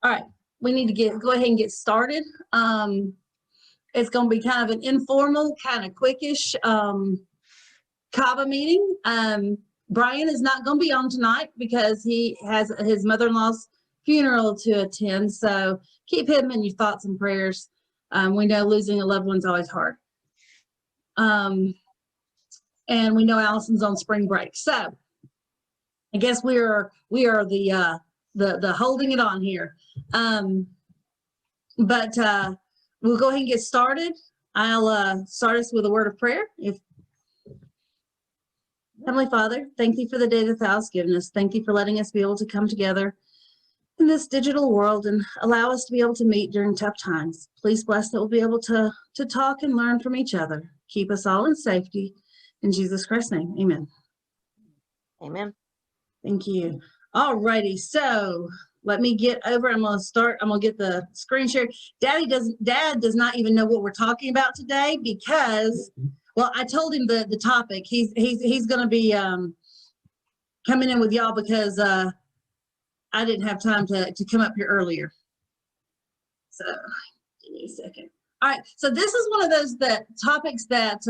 All right, we need to go ahead and get started. It's going to be kind of an informal, kind of quickish CABA meeting. Brian is not going to be on tonight because he has his mother-in-law's funeral to attend. So keep him in your thoughts and prayers. We know losing a loved one's always hard. And we know Allison's on spring break. So I guess we are the holding it on here. But we'll go ahead and get started. I'll start us with a word of prayer. Heavenly Father, thank you for the day that thou hast given us. Thank you for letting us be able to come together in this digital world and allow us to be able to meet during tough times. Please bless that we'll be able to talk and learn from each other. Keep us all in safety. In Jesus Christ's name, amen. Amen. Thank you. All righty, so let me get over. I'm going to get the screen share. Dad does not even know what we're talking about today because, well, I told him the topic. He's going to be coming in with y'all because I didn't have time to come up here earlier. So give me a second. All right, so this is one of those topics that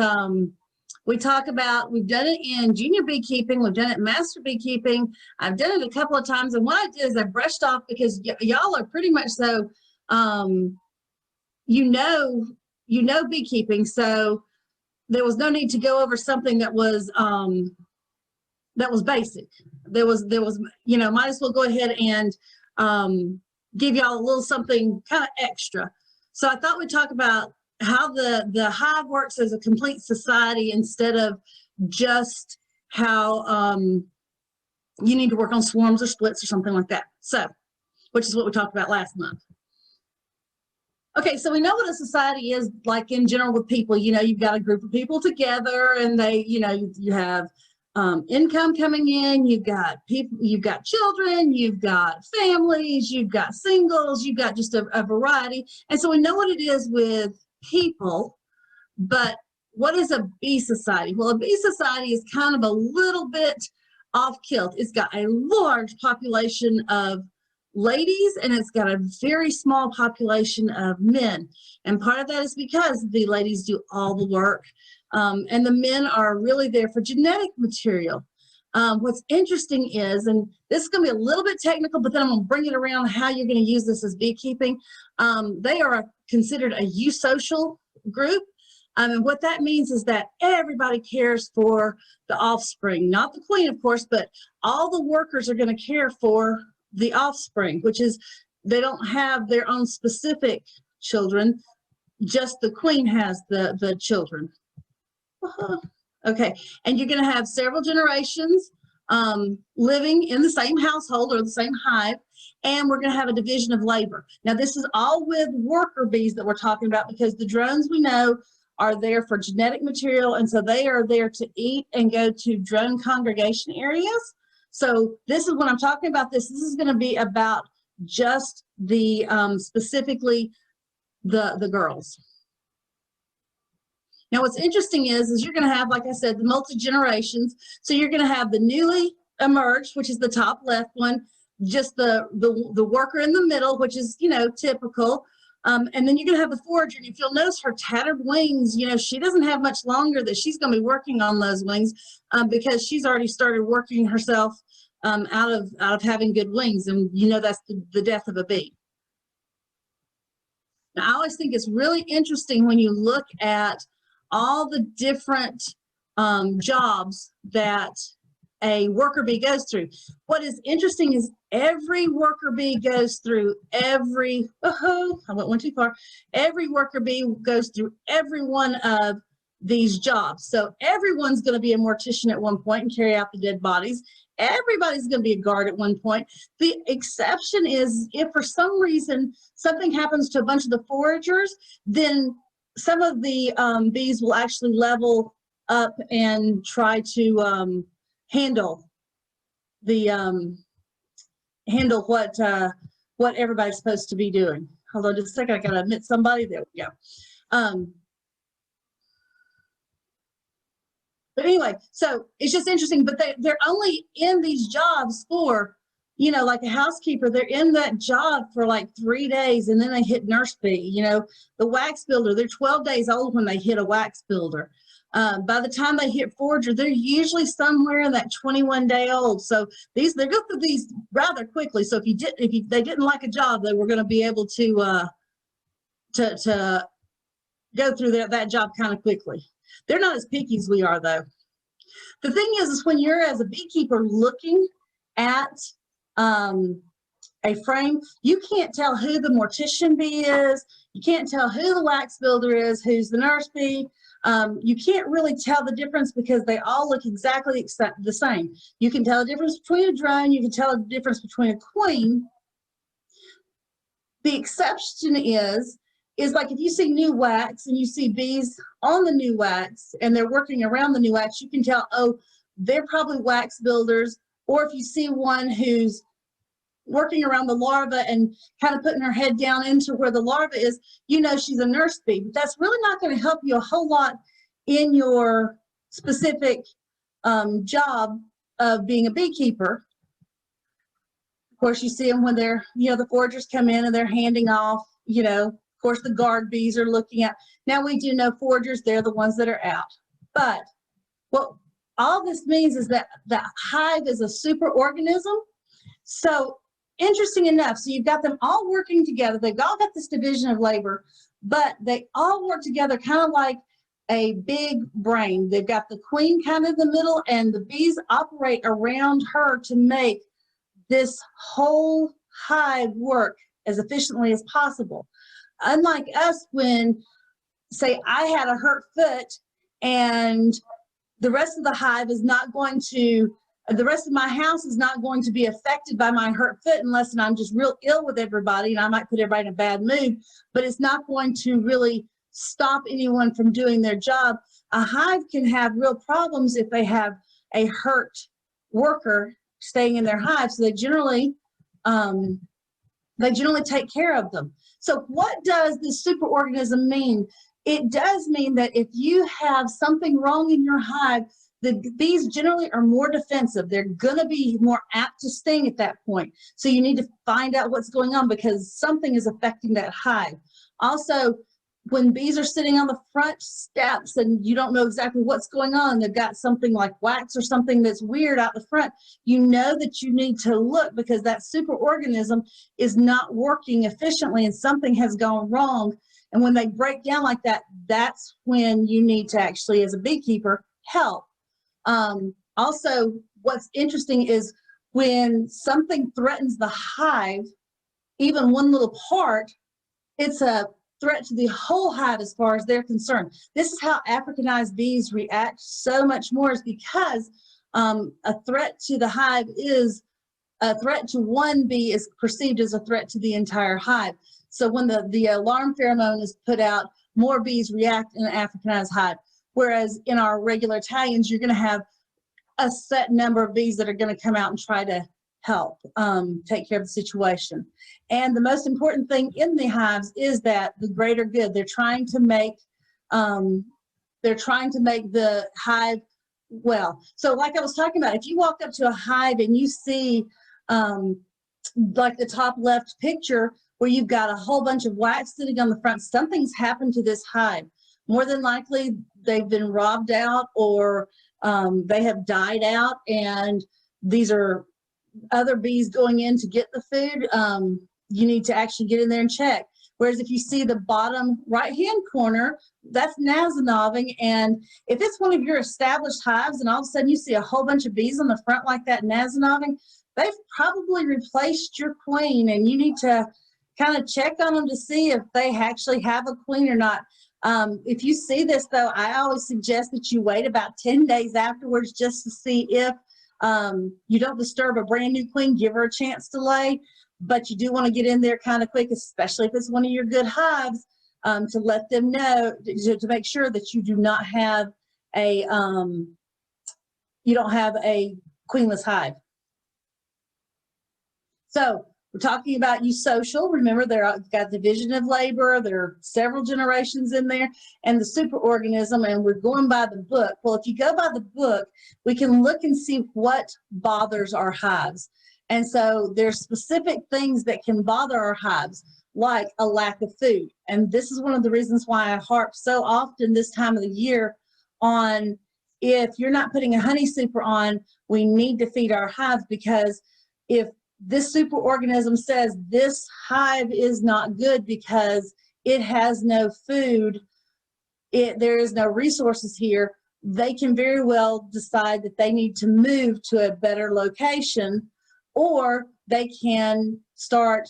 we talk about. We've done it in junior beekeeping. We've done it in master beekeeping. I've done it a couple of times. And what I did is I brushed off because y'all are pretty much so, you know beekeeping. So there was no need to go over something that was basic. There was, might as well go ahead and give y'all a little something kind of extra. So I thought we'd talk about how the hive works as a complete society instead of just how you need to work on swarms or splits or something like that. So, which is what we talked about last month. Okay, so we know what a society is like in general with people. You've got a group of people together and they, you have income coming in, you've got people, you've got children, you've got families, you've got singles, you've got just a variety. And so we know what it is with people, but what is a bee society? Well, a bee society is kind of a little bit off kilt. It's got a large population of ladies and it's got a very small population of men. And part of that is because the ladies do all the work. And the men are really there for genetic material. What's interesting is, and this is going to be a little bit technical, but then I'm going to bring it around how you're going to use this as beekeeping. They are considered a eusocial group. And what that means is that everybody cares for the offspring, not the queen, of course, but all the workers are going to care for the offspring, which is they don't have their own specific children, just the queen has the children. Okay, and you're going to have several generations living in the same household or the same hive, and we're going to have a division of labor. Now, this is all with worker bees that we're talking about because the drones we know are there for genetic material, and so they are there to eat and go to drone congregation areas. So this is when I'm talking about this is going to be about just the specifically the girls. Now, what's interesting is you're going to have, like I said, the multi-generations. So you're going to have the newly emerged, which is the top left one, just the worker in the middle, which is, typical. And then you're going to have the forager. And if you'll notice her tattered wings, she doesn't have much longer that she's going to be working on those wings because she's already started working herself out of having good wings. And, that's the death of a bee. Now, I always think it's really interesting when you look at all the different jobs that a worker bee goes through. What is interesting is every worker bee goes through I went one too far. Every worker bee goes through every one of these jobs. So everyone's going to be a mortician at one point and carry out the dead bodies. Everybody's going to be a guard at one point. The exception is if for some reason something happens to a bunch of the foragers, then some of the bees will actually level up and try to handle what everybody's supposed to be doing. Hold on just a second, I gotta admit somebody. There we go. But anyway, so it's just interesting, but they're only in these jobs for, you know, like a housekeeper, they're in that job for like 3 days and then they hit nurse bee. You know, the wax builder, they're 12 days old when they hit a wax builder. By the time they hit forager, they're usually somewhere in that 21-day old. So they go through these rather quickly. So if they didn't like a job, they were going to be able to go through that job kind of quickly. They're not as picky as we are, though. The thing is when you're as a beekeeper looking at a frame, you can't tell who the mortician bee is. You can't tell who the wax builder is, who's the nurse bee. You can't really tell the difference because they all look exactly the same. You can tell the difference between a drone. You can tell the difference between a queen. The exception is like if you see new wax and you see bees on the new wax and they're working around the new wax, you can tell, oh, they're probably wax builders. Or if you see one who's working around the larva and kind of putting her head down into where the larva is, you know she's a nurse bee. But that's really not going to help you a whole lot in your specific job of being a beekeeper. Of course, you see them when they're, you know, the foragers come in and they're handing off, you know, of course, the guard bees are looking at. Now we do know foragers, they're the ones that are out. But what all this means is that the hive is a superorganism. So interesting enough, so you've got them all working together. They've all got this division of labor, but they all work together kind of like a big brain. They've got the queen kind of in the middle, and the bees operate around her to make this whole hive work as efficiently as possible. Unlike us, when, say, I had a hurt foot and the rest of the hive is not going to, the rest of my house is not going to be affected by my hurt foot unless I'm just real ill with everybody, and I might put everybody in a bad mood, but it's not going to really stop anyone from doing their job. A hive can have real problems if they have a hurt worker staying in their hive, so they generally take care of them. So what does this superorganism mean? It does mean that if you have something wrong in your hive, the bees generally are more defensive. They're going to be more apt to sting at that point. So you need to find out what's going on because something is affecting that hive. Also, when bees are sitting on the front steps and you don't know exactly what's going on, they've got something like wax or something that's weird out the front, you know that you need to look because that superorganism is not working efficiently and something has gone wrong. And when they break down like that, that's when you need to actually, as a beekeeper, help. Also, what's interesting is when something threatens the hive, even one little part, it's a threat to the whole hive as far as they're concerned. This is how Africanized bees react so much more, is because a threat to the hive is a threat to one bee is perceived as a threat to the entire hive. So when the alarm pheromone is put out, more bees react in an Africanized hive. Whereas in our regular Italians, you're going to have a set number of bees that are going to come out and try to help take care of the situation. And the most important thing in the hives is that the greater good. They're trying to make the hive well. So like I was talking about, if you walk up to a hive and you see like the top left picture where you've got a whole bunch of wax sitting on the front, something's happened to this hive. More than likely, they've been robbed out or they have died out, and these are other bees going in to get the food. You need to actually get in there and check. Whereas if you see the bottom right-hand corner, that's nasonoving. And if it's one of your established hives and all of a sudden you see a whole bunch of bees on the front like that nasonoving, they've probably replaced your queen, and you need to kind of check on them to see if they actually have a queen or not. If you see this, though, I always suggest that you wait about 10 days afterwards just to see if you don't disturb a brand new queen. Give her a chance to lay, but you do want to get in there kind of quick, especially if it's one of your good hives, to let them know, to make sure that you do not have a queenless hive. So we're talking about eusocial. Remember, they've got division of labor. There are several generations in there, and the superorganism, and we're going by the book. Well, if you go by the book, we can look and see what bothers our hives. And so there's specific things that can bother our hives, like a lack of food. And this is one of the reasons why I harp so often this time of the year on, if you're not putting a honey super on, we need to feed our hives, because if this superorganism says this hive is not good because it has no food, there is no resources here, they can very well decide that they need to move to a better location, or they can start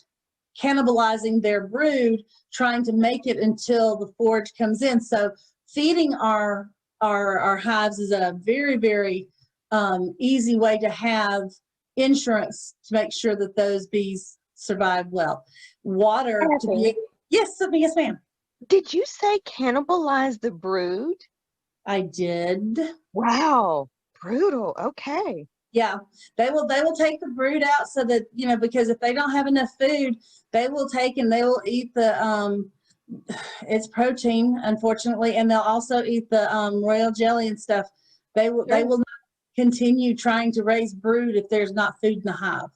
cannibalizing their brood, trying to make it until the forage comes in. So feeding our hives is a very, very easy way to have insurance to make sure that those bees survive well. Water to be, yes, yes, ma'am. Did you say cannibalize the brood? I did. Wow, brutal. Okay. Yeah, they will take the brood out, so that, you know, because if they don't have enough food, they will take and they will eat the it's protein, unfortunately, and they'll also eat the royal jelly and stuff. They will not continue trying to raise brood if there's not food in the hive.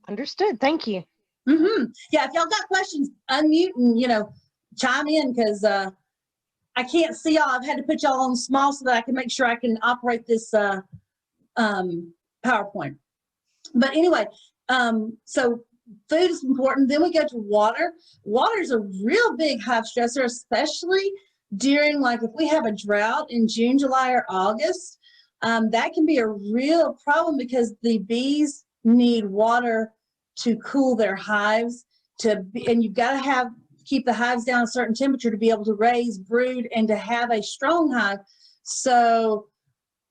Understood. Thank you. Yeah, if y'all got questions, unmute and, you know, chime in, because I can't see y'all. I've had to put y'all on small so that I can make sure I can operate this PowerPoint. But anyway, so food is important. Then we go to water. Water is a real big hive stressor, especially during, like, if we have a drought in June, July, or August. That can be a real problem, because the bees need water to cool their hives, and you've got to keep the hives down a certain temperature to be able to raise brood and to have a strong hive. So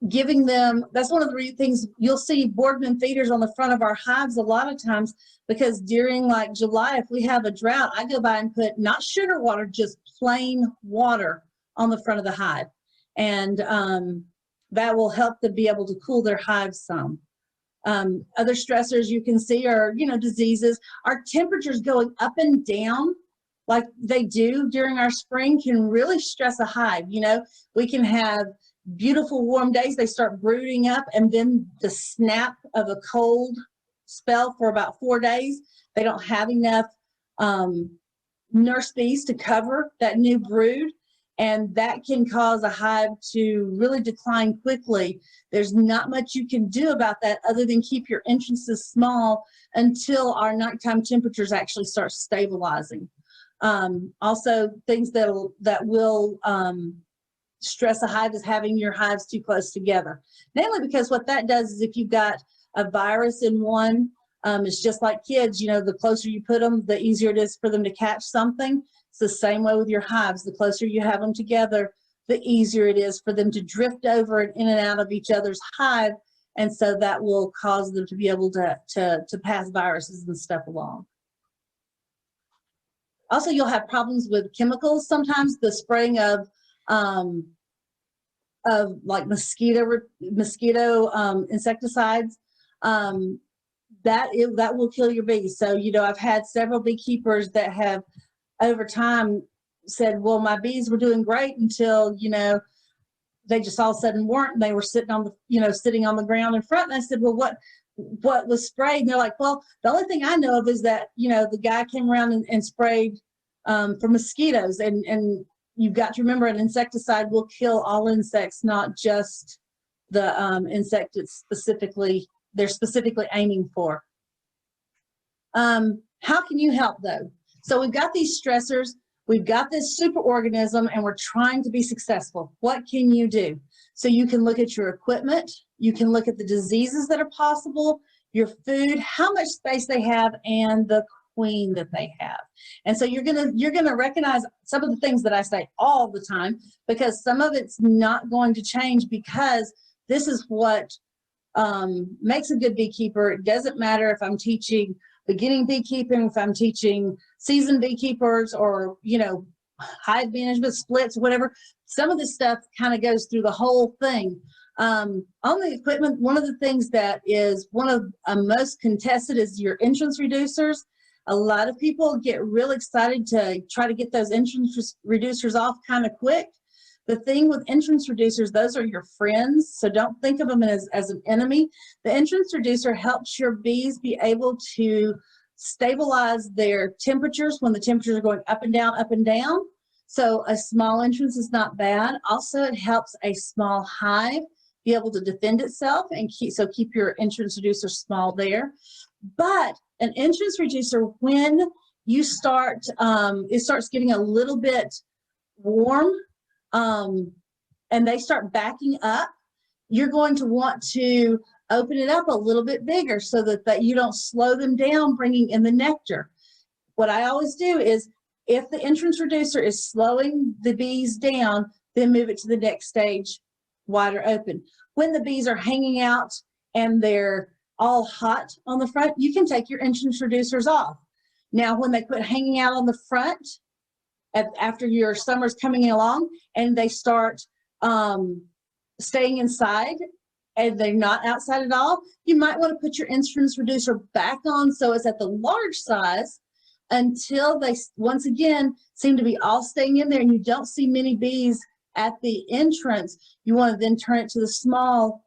giving them, that's one of the things you'll see Boardman feeders on the front of our hives a lot of times, because during, like, July, if we have a drought, I go by and put not sugar water, just plain water on the front of the hive. And that will help them be able to cool their hives some. Other stressors you can see are, you know, diseases. Our temperatures going up and down like they do during our spring can really stress a hive. You know, we can have beautiful warm days, they start brooding up, and then the snap of a cold spell for about 4 days, they don't have enough nurse bees to cover that new brood, and that can cause a hive to really decline quickly. There's not much you can do about that other than keep your entrances small until our nighttime temperatures actually start stabilizing. Also, things that will stress a hive is having your hives too close together. Mainly because what that does is, if you've got a virus in one, it's just like kids, you know, the closer you put them, the easier it is for them to catch something. It's the same way with your hives. The closer you have them together, the easier it is for them to drift over and in and out of each other's hive. And so that will cause them to be able to pass viruses and stuff along. Also, you'll have problems with chemicals. Sometimes the spraying of like mosquito insecticides, that will kill your bees. So, you know, I've had several beekeepers that have over time said, well, my bees were doing great until, you know, they just all of a sudden weren't, and they were sitting on the ground in front. And I said, well, what was sprayed? And they're like, well, the only thing I know of is that, you know, the guy came around and sprayed for mosquitoes. And you've got to remember, an insecticide will kill all insects, not just the insect they're specifically aiming for. How can you help though? So we've got these stressors, we've got this superorganism, and we're trying to be successful. What can you do? So you can look at your equipment, you can look at the diseases that are possible, your food, how much space they have, and the queen that they have. And so you're gonna recognize some of the things that I say all the time, because some of it's not going to change, because this is what makes a good beekeeper. It doesn't matter if I'm teaching beginning beekeeping, if I'm teaching seasoned beekeepers, or, you know, hive management splits, whatever. Some of this stuff kind of goes through the whole thing. On the equipment, one of the things that is one of most contested is your entrance reducers. A lot of people get real excited to try to get those entrance reducers off kind of quick, The thing with entrance reducers, those are your friends, so don't think of them as an enemy. The entrance reducer helps your bees be able to stabilize their temperatures when the temperatures are going up and down, up and down. So a small entrance is not bad. Also, it helps a small hive be able to defend itself and keep your entrance reducer small there. But an entrance reducer, when you start, it starts getting a little bit warm, and they start backing up, you're going to want to open it up a little bit bigger so that you don't slow them down bringing in the nectar. What I always do is, if the entrance reducer is slowing the bees down, then move it to the next stage, wider open. When the bees are hanging out and they're all hot on the front, you can take your entrance reducers off. Now, when they quit hanging out on the front, after your summer's coming along and they start staying inside and they're not outside at all, you might want to put your entrance reducer back on so it's at the large size until they once again seem to be all staying in there and you don't see many bees at the entrance. You want to then turn it to the small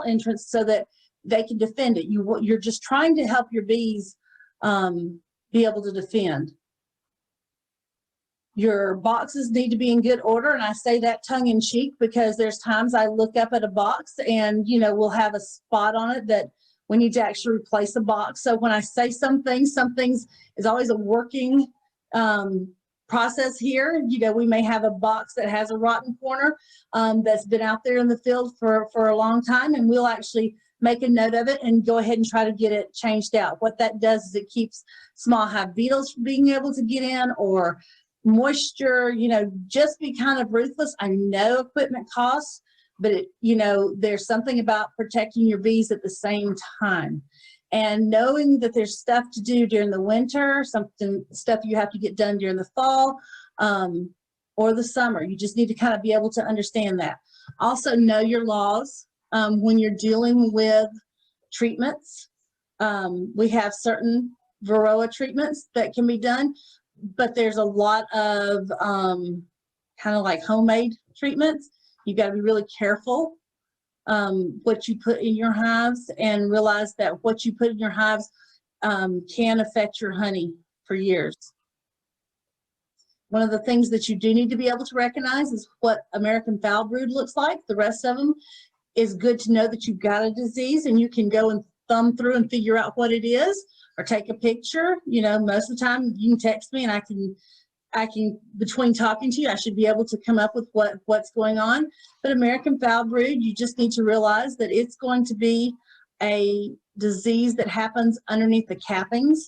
entrance so that they can defend it. You're just trying to help your bees be able to defend. Your boxes need to be in good order, and I say that tongue-in-cheek because there's times I look up at a box and we'll have a spot on it that we need to actually replace a box. So when I say some things is always a working process here. We may have a box that has a rotten corner that's been out there in the field for a long time, and we'll actually make a note of it and go ahead and try to get it changed out. What that does is it keeps small hive beetles from being able to get in, or moisture. Just be kind of ruthless. I know equipment costs, but there's something about protecting your bees at the same time, and knowing that there's stuff to do during the winter, stuff you have to get done during the fall or the summer. You just need to kind of be able to understand that. Also, know your laws when you're dealing with treatments. We have certain Varroa treatments that can be done, but there's a lot of kind of like homemade treatments. You've got to be really careful what you put in your hives, and realize that what you put in your hives can affect your honey for years. One of the things that you do need to be able to recognize is what American foul brood looks like. The rest of them is good to know that you've got a disease, and you can go and thumb through and figure out what it is, or take a picture. Most of the time you can text me and I can, between talking to you, I should be able to come up with what's going on. But American foul brood, you just need to realize that it's going to be a disease that happens underneath the cappings.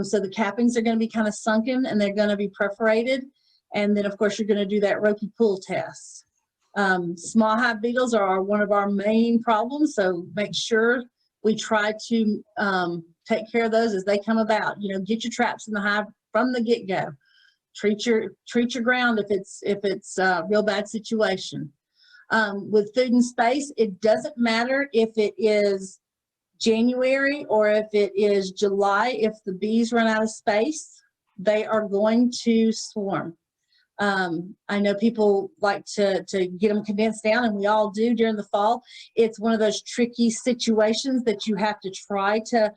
So the cappings are going to be kind of sunken and they're going to be perforated. And then of course you're going to do that Roky Pool test. Small hive beetles are one of our main problems. So make sure we try to take care of those as they come about. Get your traps in the hive from the get-go. Treat your ground if it's a real bad situation. With food and space, it doesn't matter if it is January or if it is July. If the bees run out of space, they are going to swarm. I know people like to get them condensed down, and we all do during the fall. It's one of those tricky situations that you have to try to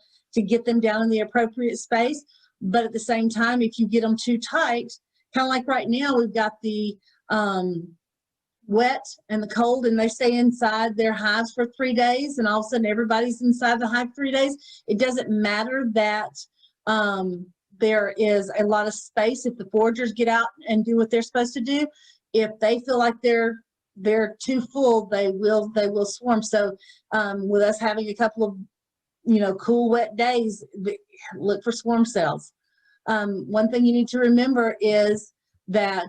get them down in the appropriate space. But at the same time, if you get them too tight, kind of like right now, we've got the wet and the cold, and they stay inside their hives for 3 days, and all of a sudden everybody's inside the hive 3 days. It doesn't matter that there is a lot of space. If the foragers get out and do what they're supposed to do, if they feel like they're too full, they will swarm. So with us having a couple of cool, wet days, look for swarm cells. One thing you need to remember is that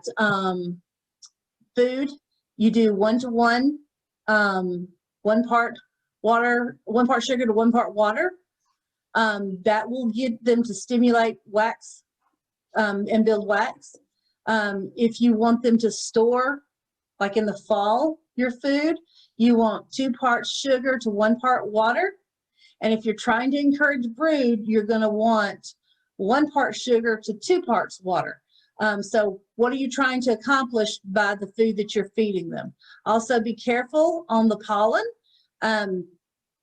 food, you do 1-to-1, 1 part water, 1 part sugar to 1 part water. That will get them to stimulate wax and build wax. If you want them to store, like in the fall, your food, you want 2 parts sugar to 1 part water. And if you're trying to encourage brood, you're going to want 1 part sugar to 2 parts water. So what are you trying to accomplish by the food that you're feeding them? Also be careful on the pollen.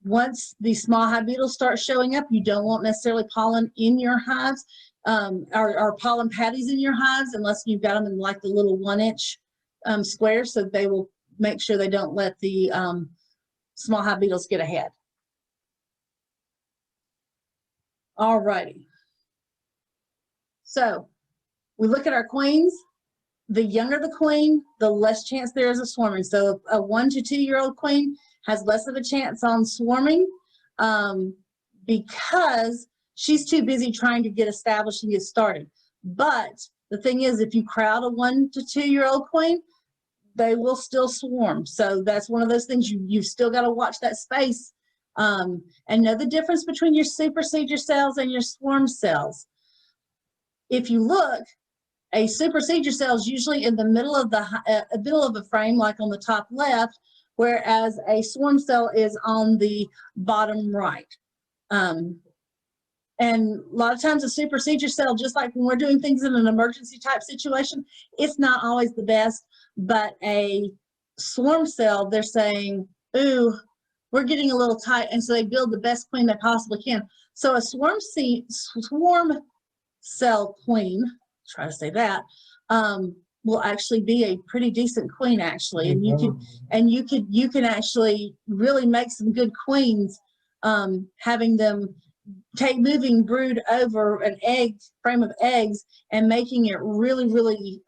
Once the small hive beetles start showing up, you don't want necessarily pollen in your hives, or pollen patties in your hives, unless you've got them in like the little 1-inch squares, so they will make sure they don't let the small hive beetles get ahead. All righty. So we look at our queens. The younger the queen, the less chance there is of swarming. So a 1 to 2 year old queen has less of a chance on swarming because she's too busy trying to get established and get started. But the thing is, if you crowd a 1 to 2 year old queen, they will still swarm. So that's one of those things you've still got to watch that space and know the difference between your supersedure cells and your swarm cells. If you look, a supersedure cell is usually in the middle of the frame, like on the top left, whereas a swarm cell is on the bottom right. And a lot of times a supersedure cell, just like when we're doing things in an emergency type situation, it's not always the best, but a swarm cell, they're saying, ooh, we're getting a little tight, and so they build the best queen they possibly can. So a swarm cell queen, try to say that, will actually be a pretty decent queen, actually, and you can actually really make some good queens, having them moving brood over an frame of eggs and making it really, really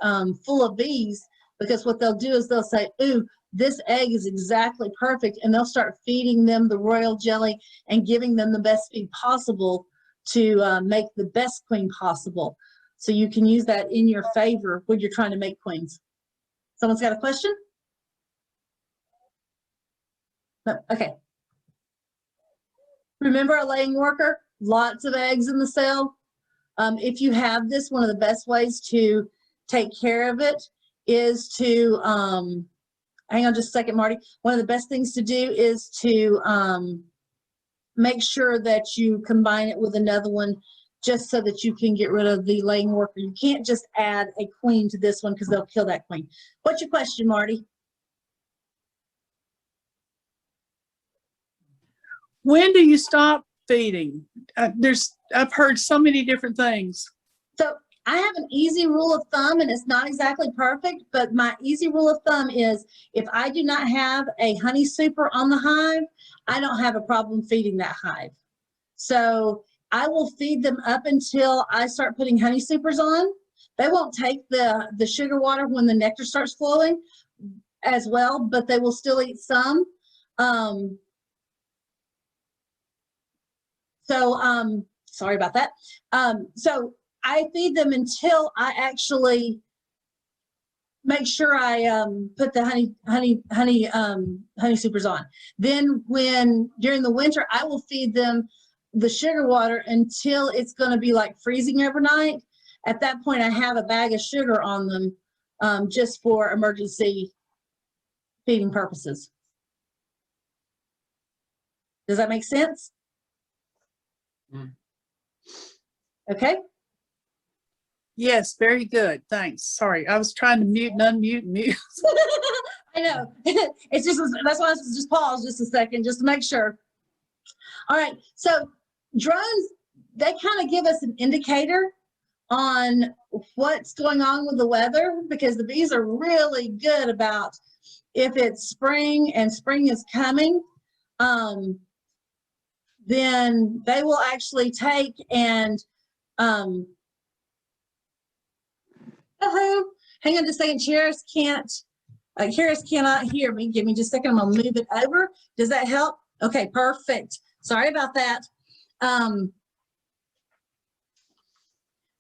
full of bees, because what they'll do is they'll say, ooh, this egg is exactly perfect, and they'll start feeding them the royal jelly and giving them the best feed possible to make the best queen possible. So you can use that in your favor when you're trying to make queens. Someone's got a question? No? Okay. Remember a laying worker? Lots of eggs in the cell. If you have this, one of the best ways to take care of it is to, hang on just a second, Marty. One of the best things to do is to make sure that you combine it with another one, just so that you can get rid of the laying worker. You can't just add a queen to this one because they'll kill that queen. What's your question, Marty? When do you stop feeding? I've heard so many different things. So I have an easy rule of thumb, and it's not exactly perfect, but my easy rule of thumb is if I do not have a honey super on the hive, I don't have a problem feeding that hive. So I will feed them up until I start putting honey supers on. They won't take the sugar water when the nectar starts flowing as well, but they will still eat some. Sorry about that. So I feed them until I actually make sure I put the honey supers on. Then during the winter, I will feed them the sugar water until it's going to be like freezing overnight. At that point, I have a bag of sugar on them just for emergency feeding purposes. Does that make sense? Okay. Yes, very good. Thanks. Sorry, I was trying to mute and unmute and mute. I know. It's just, that's why I just pause just a second, just to make sure. All right. So drones, they kind of give us an indicator on what's going on with the weather, because the bees are really good about if it's spring and spring is coming, then they will actually take and hang on just a second. Harris cannot hear me. Give me just a second. I'm gonna move it over. Does that help? Okay, perfect. Sorry about that.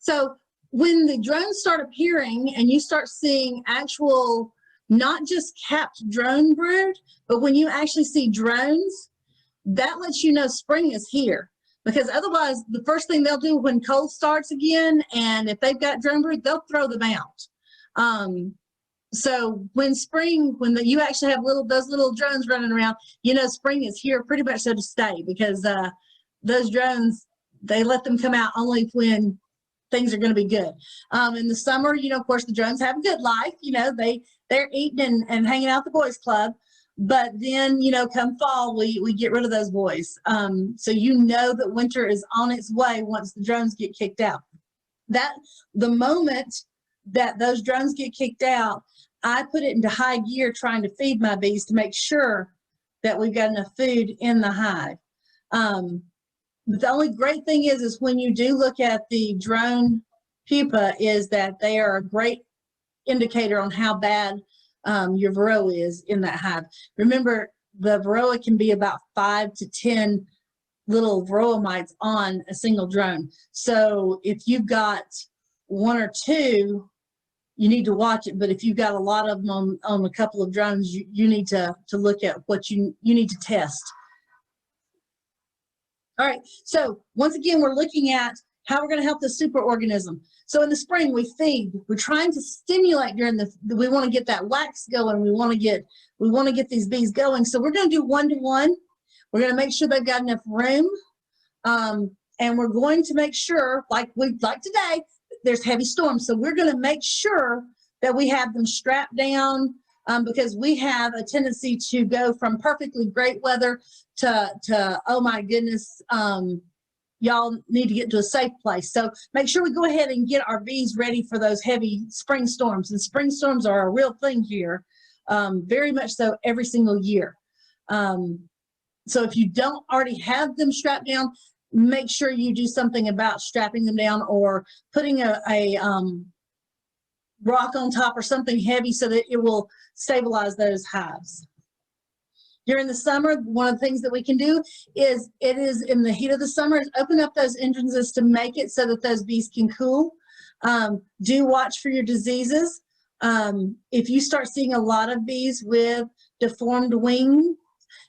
So when the drones start appearing and you start seeing actual, not just capped drone brood, but when you actually see drones, that lets you know spring is here. Because otherwise, the first thing they'll do when cold starts again, and if they've got drone brood, they'll throw them out. So when you actually have those little drones running around, you know spring is here pretty much, so to stay, because those drones, they let them come out only when things are going to be good. In the summer, you know, of course, the drones have a good life. You know, they're eating and hanging out at the boys club. But then, you know, come fall, we get rid of those boys. So you know that winter is on its way once the drones get kicked out. That the moment that those drones get kicked out, I put it into high gear trying to feed my bees to make sure that we've got enough food in the hive. But the only great thing is when you do look at the drone pupa, is that they are a great indicator on how bad your varroa is in that hive. Remember, the varroa can be about 5 to 10 little varroa mites on a single drone. So if you've got 1 or 2, you need to watch it. But if you've got a lot of them on a couple of drones, you need to look at what you need to test. All right, so once again, we're looking at how we're going to help the superorganism. So in the spring, we feed. We're trying to stimulate during we want to get that wax going. We want to get these bees going. So we're going to do 1-to-1. We're going to make sure they've got enough room, and we're going to make sure, like today, there's heavy storms. So we're going to make sure that we have them strapped down, because we have a tendency to go from perfectly great weather to oh my goodness, y'all need to get to a safe place. So make sure we go ahead and get our bees ready for those heavy spring storms. And spring storms are a real thing here, very much so every single year. So if you don't already have them strapped down, make sure you do something about strapping them down, or putting a rock on top or something heavy so that it will stabilize those hives. During the summer, one of the things that we can do is, it is in the heat of the summer, is open up those entrances to make it so that those bees can cool. Do watch for your diseases. If you start seeing a lot of bees with deformed wing,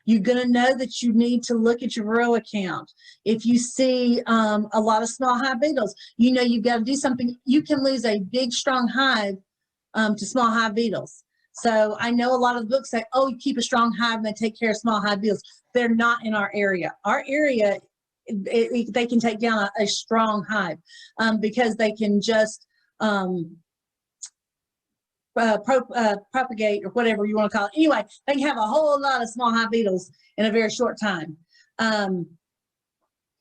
you're going to know that you need to look at your varroa count. If you see a lot of small hive beetles, you know you've got to do something. You can lose a big, strong hive to small hive beetles. So I know a lot of the books say, oh, you keep a strong hive and they take care of small hive beetles. They're not in our area. Our area, they can take down a strong hive because they can just propagate, or whatever you want to call it. Anyway, they can have a whole lot of small hive beetles in a very short time.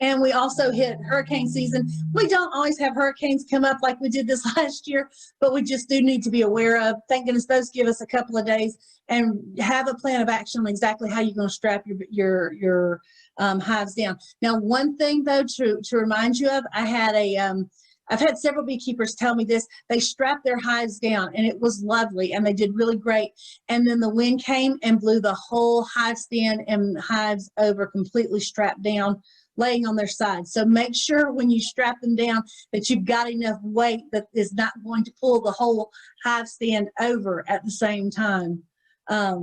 And we also hit hurricane season. We don't always have hurricanes come up like we did this last year, but we just do need to be aware of. Thank goodness those give us a couple of days, and have a plan of action on exactly how you're going to strap your hives down. Now, one thing though to remind you of, I've had several beekeepers tell me this. They strapped their hives down and it was lovely and they did really great. And then the wind came and blew the whole hive stand and hives over, completely strapped down, laying on their sides. So make sure when you strap them down that you've got enough weight that is not going to pull the whole hive stand over at the same time. A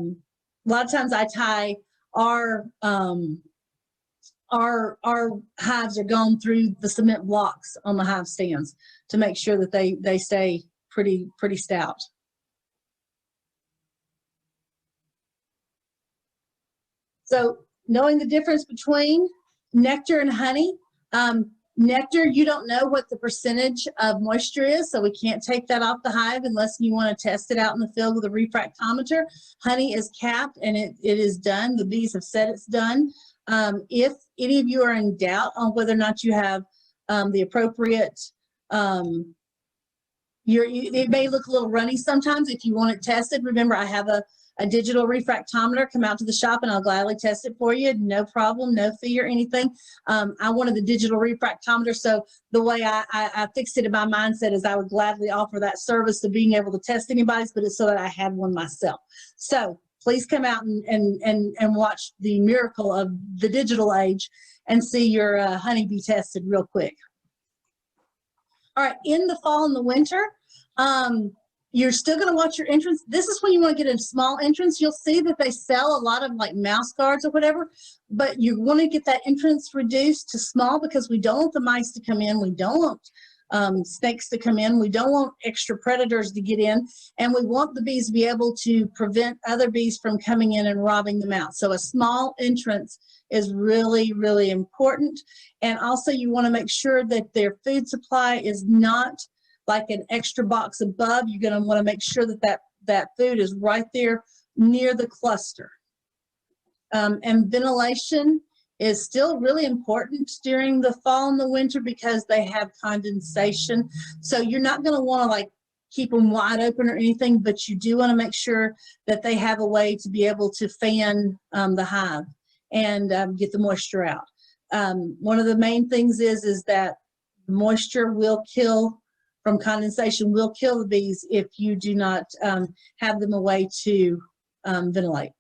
lot of times I tie our hives are gone through the cement blocks on the hive stands to make sure that they stay pretty stout. So knowing the difference between nectar and honey. Nectar, you don't know what the percentage of moisture is, so we can't take that off the hive unless you want to test it out in the field with a refractometer. Honey is capped and it is done. The bees have said it's done. If any of you are in doubt on whether or not you have the appropriate, it may look a little runny sometimes. If you want it tested, remember I have a digital refractometer. Come out to the shop and I'll gladly test it for you. No problem, no fee or anything. I wanted the digital refractometer, so the way I fixed it in my mindset is I would gladly offer that service of being able to test anybody's, but it's so that I had one myself. So please come out and watch the miracle of the digital age and see your honeybee tested real quick. All right, in the fall and the winter, you're still going to watch your entrance. This is when you want to get a small entrance. You'll see that they sell a lot of like mouse guards or whatever, but you want to get that entrance reduced to small because we don't want the mice to come in. We don't want snakes to come in. We don't want extra predators to get in, and we want the bees to be able to prevent other bees from coming in and robbing them out. So a small entrance is really, really important. And also you want to make sure that their food supply is not like an extra box above. You're going to want to make sure that that food is right there near the cluster. And ventilation is still really important during the fall and the winter because they have condensation. So you're not going to want to like keep them wide open or anything, but you do want to make sure that they have a way to be able to fan the hive and get the moisture out. One of the main things is that moisture will kill, from condensation, will kill the bees if you do not have them a way to ventilate.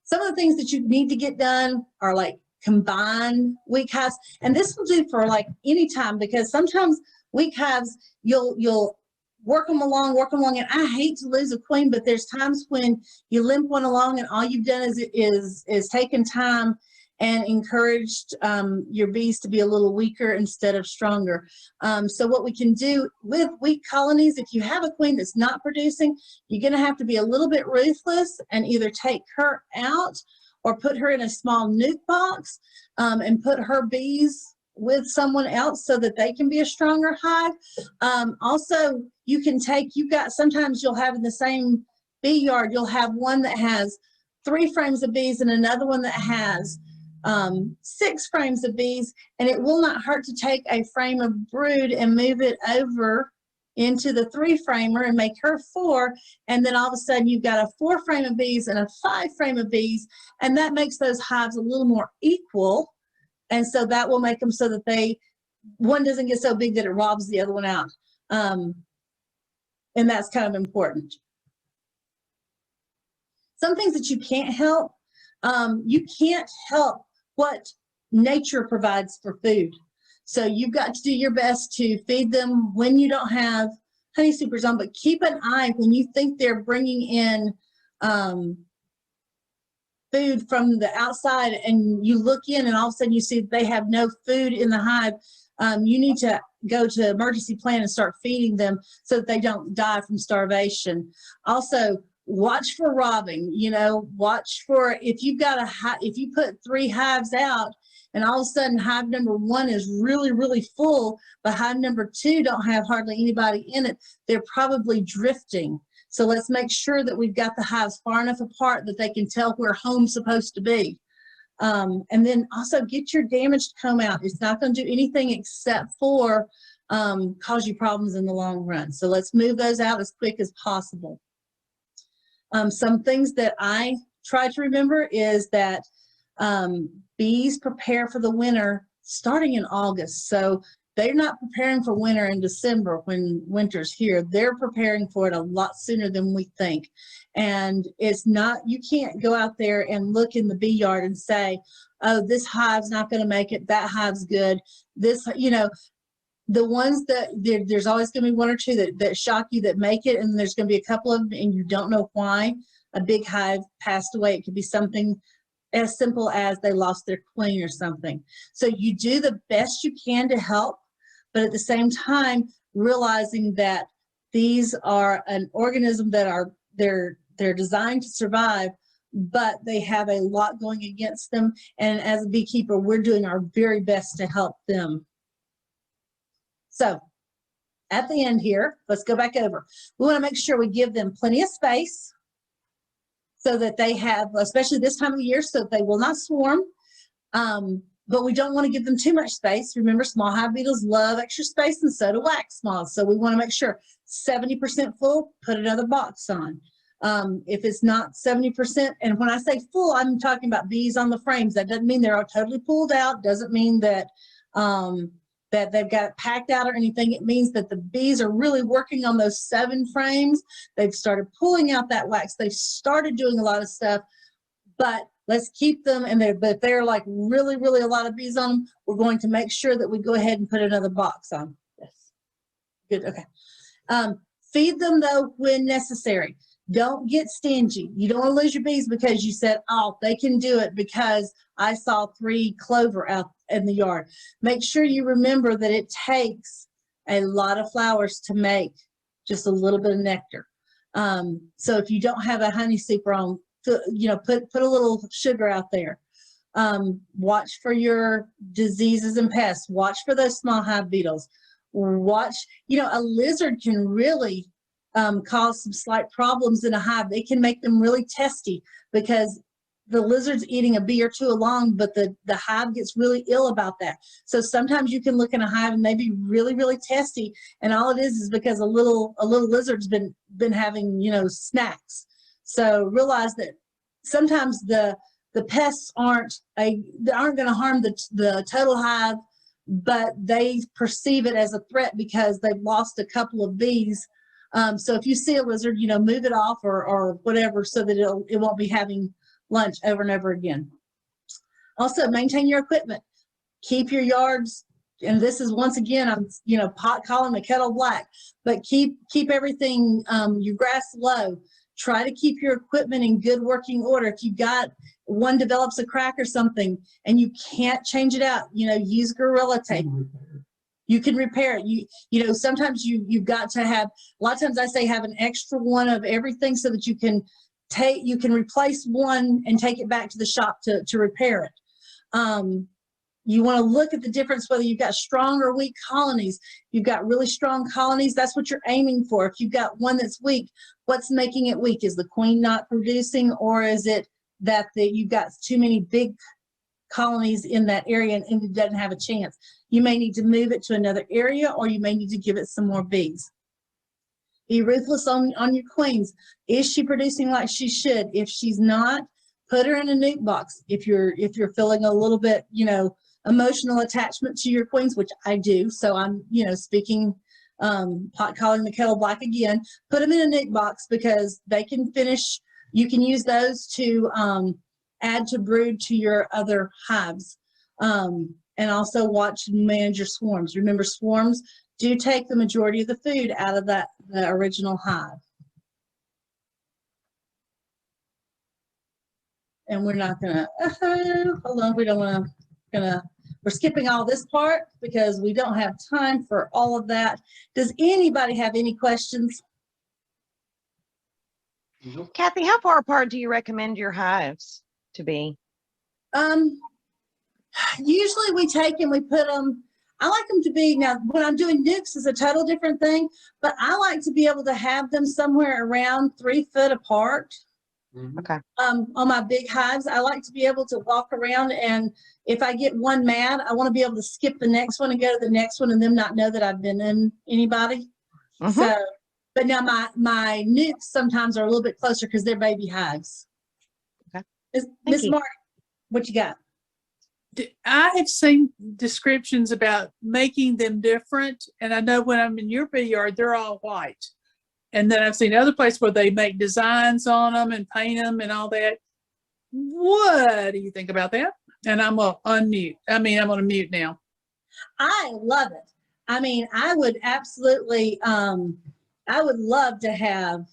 Some of the things that you need to get done are like combine weak hives, and this will do for like any time, because sometimes weak hives you'll work them along, and I hate to lose a queen, but there's times when you limp one along and all you've done is taken time and encouraged your bees to be a little weaker instead of stronger. So what we can do with weak colonies, if you have a queen that's not producing, you're going to have to be a little bit ruthless and either take her out or put her in a small nuke box and put her bees with someone else so that they can be a stronger hive. Also, you can take, sometimes you'll have in the same bee yard, you'll have one that has 3 frames of bees and another one that has 6 frames of bees, and it will not hurt to take a frame of brood and move it over into the 3-framer and make her 4, and then all of a sudden you've got a 4 frame of bees and a 5 frame of bees, and that makes those hives a little more equal, and so that will make them so that one doesn't get so big that it robs the other one out, and that's kind of important. Some things that you can't help, you can't help what nature provides for food. So you've got to do your best to feed them when you don't have honey supers on, but keep an eye when you think they're bringing in food from the outside and you look in and all of a sudden you see they have no food in the hive. You need to go to emergency plan and start feeding them so that they don't die from starvation. Also, watch for robbing, watch for if you've got if you put 3 hives out and all of a sudden hive number 1 is really, really full, but hive number 2 don't have hardly anybody in it, they're probably drifting. So let's make sure that we've got the hives far enough apart that they can tell where home's supposed to be. And then also get your damaged comb out. It's not going to do anything except for cause you problems in the long run. So let's move those out as quick as possible. Some things that I try to remember is that bees prepare for the winter starting in August. So they're not preparing for winter in December when winter's here. They're preparing for it a lot sooner than we think. And it's not, you can't go out there and look in the bee yard and say, oh, this hive's not going to make it, that hive's good. This, the ones that there's always going to be 1 or 2 that shock you that make it, and there's going to be a couple of them and you don't know why a big hive passed away. It could be something as simple as they lost their queen or something. So you do the best you can to help, but at the same time realizing that these are an organism that they're designed to survive, but they have a lot going against them, and as a beekeeper we're doing our very best to help them. So at the end here, let's go back over. We want to make sure we give them plenty of space so that they have, especially this time of the year, so that they will not swarm. But we don't want to give them too much space. Remember, small hive beetles love extra space, and so do wax moths. So we want to make sure 70% full, put another box on. If it's not 70%, and when I say full, I'm talking about bees on the frames. That doesn't mean they're all totally pulled out. Doesn't mean that that they've got it packed out or anything. It means that the bees are really working on those 7 frames. They've started pulling out that wax. They've started doing a lot of stuff, but let's keep them in there. But if they're like really, really a lot of bees on them, we're going to make sure that we go ahead and put another box on. Yes. Good. Okay. Feed them though when necessary. Don't get stingy. You don't want to lose your bees because you said, oh, they can do it because I saw 3 clover out in the yard. Make sure you remember that it takes a lot of flowers to make just a little bit of nectar. So if you don't have a honey super on, put a little sugar out there. Watch for your diseases and pests. Watch for those small hive beetles. Watch, a lizard can really cause some slight problems in a hive. They can make them really testy because the lizard's eating a bee or two along, but the hive gets really ill about that. So sometimes you can look in a hive and they be really, really testy, and all it is because a little lizard's been having, snacks. So realize that sometimes the pests aren't going to harm the total hive, but they perceive it as a threat because they've lost a couple of bees. So if you see a lizard, move it off or whatever, so that it won't be having lunch over and over again. Also, maintain your equipment. Keep your yards, and this is once again, I'm pot calling the kettle black, but keep everything, your grass low. Try to keep your equipment in good working order. If you got one develops a crack or something and you can't change it out, use Gorilla Tape. You can repair it. Sometimes you've got to have, a lot of times I say have an extra one of everything so that you can replace one and take it back to the shop to repair it. You want to look at the difference, whether you've got strong or weak colonies. You've got really strong colonies, that's what you're aiming for. If you've got one that's weak, what's making it weak? Is the queen not producing, or is it that you've got too many big colonies in that area and it doesn't have a chance? You may need to move it to another area, or you may need to give it some more bees. Be ruthless on your queens. Is she producing like she should? If she's not, put her in a nuke box. If you're feeling a little bit, emotional attachment to your queens, which I do, so I'm, speaking, pot calling the kettle black again, put them in a nuke box because they can finish. You can use those to add to brood to your other hives. And also watch and manage your swarms. Remember, swarms do take the majority of the food out of the original hive. And we're not gonna, hold on, we don't wanna, we're skipping all this part because we don't have time for all of that. Does anybody have any questions? Kathy, how far apart do you recommend your hives to be? Usually we take and we put them, I like them to be, now when I'm doing nukes is a total different thing, but I like to be able to have them somewhere around 3 foot apart. Okay. On my big hives, I like to be able to walk around, and if I get one mad, I want to be able to skip the next one and go to the next one and them not know that I've been in anybody. So, but now my nukes sometimes are a little bit closer because they're baby hives. Okay. Miss Mark, what you got? I have seen descriptions about making them different, and I know when I'm in your bee yard, they're all white. And then I've seen other places where they make designs on them and paint them and all that. What do you think about that? And I'm gonna unmute. I'm gonna mute now. I love it. I would absolutely, I would love to have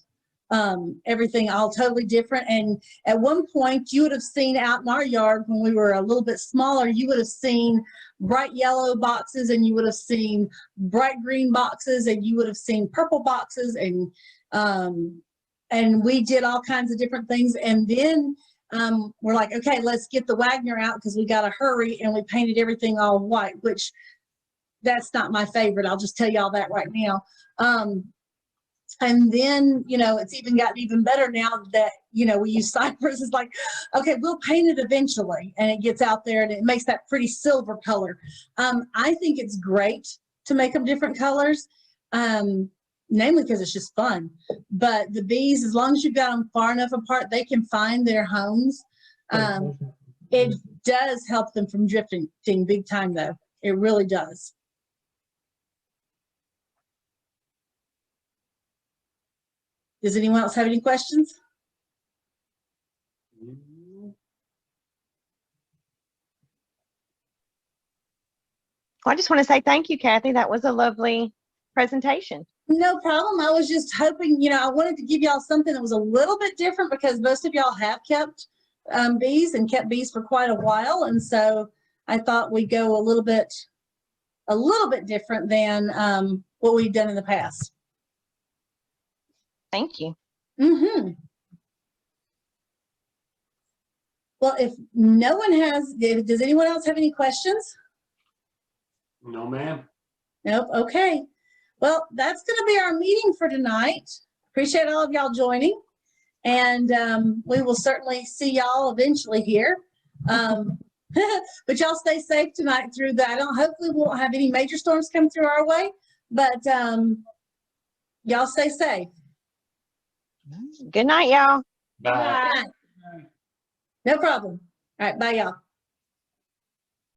everything all totally different. And at one point you would have seen out in our yard when we were a little bit smaller, you would have seen bright yellow boxes, and you would have seen bright green boxes, and you would have seen purple boxes, and we did all kinds of different things. And then we're like, okay, let's get the Wagner out because we got to hurry, and we painted everything all white, which that's not my favorite. I'll just tell you all that right now. And then, it's even gotten even better now that, we use cypress. It's like, okay, we'll paint it eventually, and it gets out there and it makes that pretty silver color. I think it's great to make them different colors, namely because it's just fun. But the bees, as long as you've got them far enough apart, they can find their homes. It does help them from drifting big time, though. It really does. Does anyone else have any questions? Well, I just want to say thank you, Kathy. That was a lovely presentation. No problem. I was just hoping, I wanted to give y'all something that was a little bit different because most of y'all have kept bees and kept bees for quite a while. And so I thought we'd go a little bit different than what we've done in the past. Thank you. Well, if no one has, does anyone else have any questions? No, ma'am. Nope. Okay. Well, that's going to be our meeting for tonight. Appreciate all of y'all joining. And we will certainly see y'all eventually here. But y'all stay safe tonight through that. Hopefully we won't have any major storms come through our way, but y'all stay safe. Good night, y'all. Bye. No problem. All right. Bye, y'all.